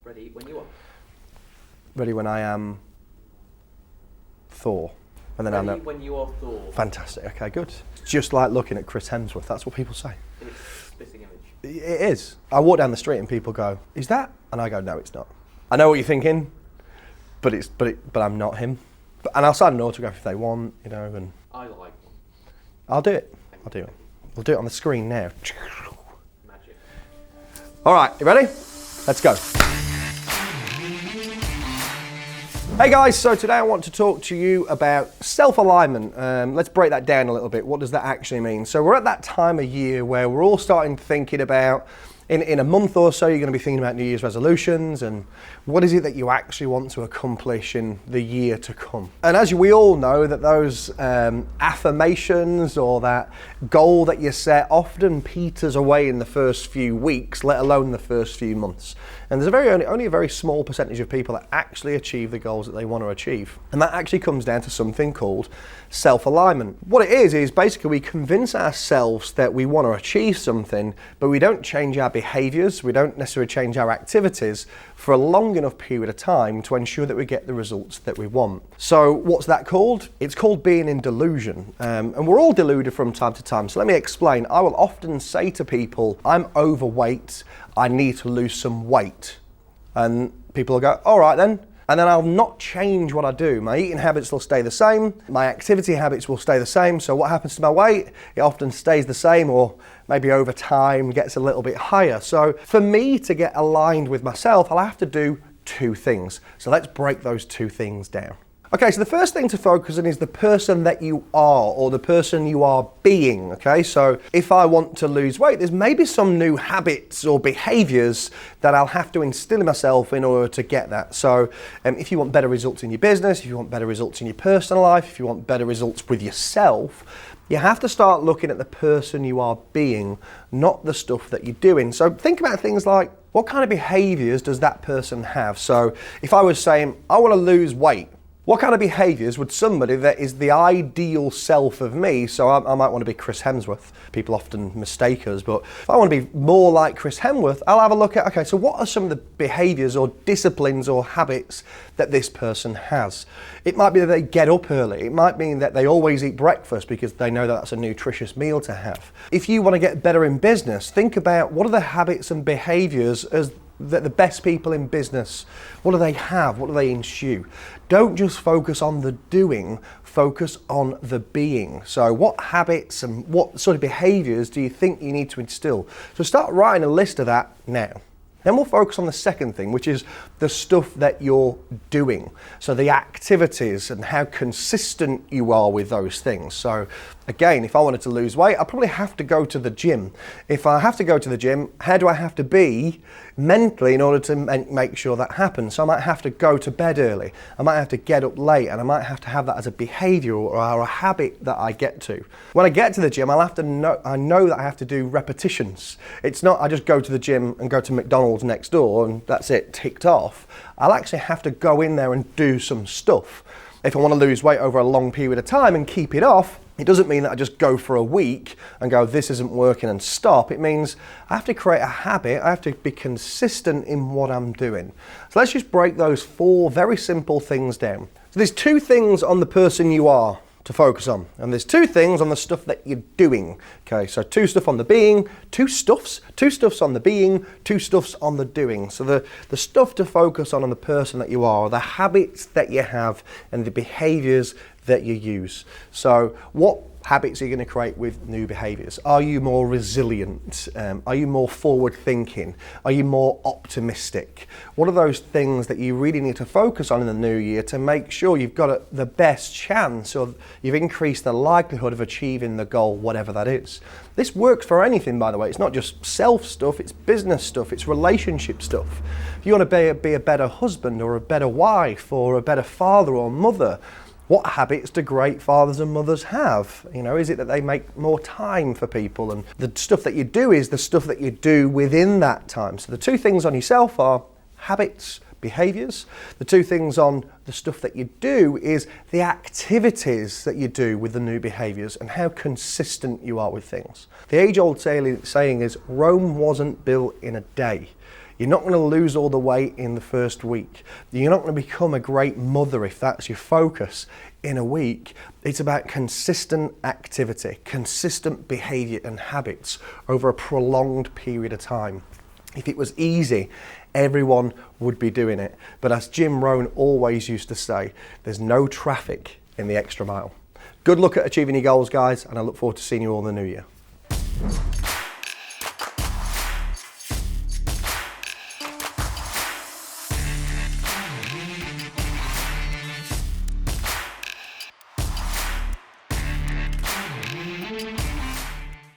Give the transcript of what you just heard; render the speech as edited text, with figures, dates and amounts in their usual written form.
Ready when you are. Ready when I am Thor. And then Ready when you are Thor. Fantastic, okay, good. It's just like looking at Chris Hemsworth, that's what people say. It's spitting image. It is. I walk down the street and people go, is that? And I go, no, it's not. I know what you're thinking, but I'm not him. And I'll sign an autograph if they want, you know, and I like one. I'll do it. I'll do it. We'll do it on the screen now. Magic. All right, you ready? Let's go. Hey guys, so today I want to talk to you about self-alignment. Let's break that down a little bit. What does that actually mean? So we're at that time of year where we're all starting thinking about, in a month or so, you're going to be thinking about New Year's resolutions and what is it that you actually want to accomplish in the year to come. And as we all know, that those affirmations or that goal that you set often peters away in the first few weeks, let alone the first few months. And there's only a very small percentage of people that actually achieve the goals that they want to achieve. And that actually comes down to something called self-alignment. What it is basically we convince ourselves that we want to achieve something, but we don't change our behaviors, we don't necessarily change our activities for a long enough period of time to ensure that we get the results that we want. So what's that called? It's called being in delusion. And we're all deluded from time to time. So let me explain. I will often say to people, I'm overweight, I need to lose some weight. And people will go, all right then. And then I'll not change what I do. My eating habits will stay the same. My activity habits will stay the same. So what happens to my weight? It often stays the same, or maybe over time gets a little bit higher. So for me to get aligned with myself, I'll have to do two things. So let's break those two things down. Okay, so the first thing to focus on is the person that you are, or the person you are being, okay? So if I want to lose weight, there's maybe some new habits or behaviors that I'll have to instill in myself in order to get that. So if you want better results in your business, if you want better results in your personal life, if you want better results with yourself, you have to start looking at the person you are being, not the stuff that you're doing. So think about things like, what kind of behaviors does that person have? So if I was saying, I want to lose weight, what kind of behaviors would somebody that is the ideal self of me, so I might want to be Chris Hemsworth, people often mistake us, but if I want to be more like Chris Hemsworth, I'll have a look at, okay, so what are some of the behaviors or disciplines or habits that this person has? It might be that they get up early. It might mean that they always eat breakfast because they know that that's a nutritious meal to have. If you want to get better in business, think about what are the habits and behaviors that the best people in business, what do they have? What do they ensue? Don't just focus on the doing, focus on the being. So what habits and what sort of behaviors do you think you need to instill? So start writing a list of that now. Then we'll focus on the second thing, which is the stuff that you're doing. So the activities and how consistent you are with those things. So again, if I wanted to lose weight, I probably have to go to the gym. If I have to go to the gym, how do I have to be mentally in order to make sure that happens? So I might have to go to bed early. I might have to get up late, and I might have to have that as a behavior or a habit that I get to. When I get to the gym, I know that I have to do repetitions. It's not I just go to the gym and go to McDonald's next door and that's it, ticked off. I'll actually have to go in there and do some stuff. If I want to lose weight over a long period of time and keep it off, it doesn't mean that I just go for a week and go, this isn't working, and stop. It means I have to create a habit. I have to be consistent in what I'm doing. So let's just break those four very simple things down. So there's two things on the person you are to focus on, and there's two things on the stuff that you're doing. Okay, so two stuff on the being, two stuffs on the being, two stuffs on the doing. So the stuff to focus on the person that you are, the habits that you have, and the behaviors that you use. So what habits are you going to create with new behaviors? Are you more resilient? Are you more forward thinking? Are you more optimistic? What are those things that you really need to focus on in the new year to make sure you've got the best chance, or you've increased the likelihood of achieving the goal, whatever that is? This works for anything, by the way. It's not just self stuff, it's business stuff, it's relationship stuff. If you want to be a better husband or a better wife or a better father or mother, what habits do great fathers and mothers have? You know, is it that they make more time for people? And the stuff that you do is the stuff that you do within that time. So the two things on yourself are habits, behaviors. The two things on the stuff that you do is the activities that you do with the new behaviors and how consistent you are with things. The age-old saying is, Rome wasn't built in a day. You're not going to lose all the weight in the first week. You're not going to become a great mother if that's your focus in a week. It's about consistent activity, consistent behavior and habits over a prolonged period of time. If it was easy, everyone would be doing it. But as Jim Rohn always used to say, there's no traffic in the extra mile. Good luck at achieving your goals, guys, and I look forward to seeing you all in the new year.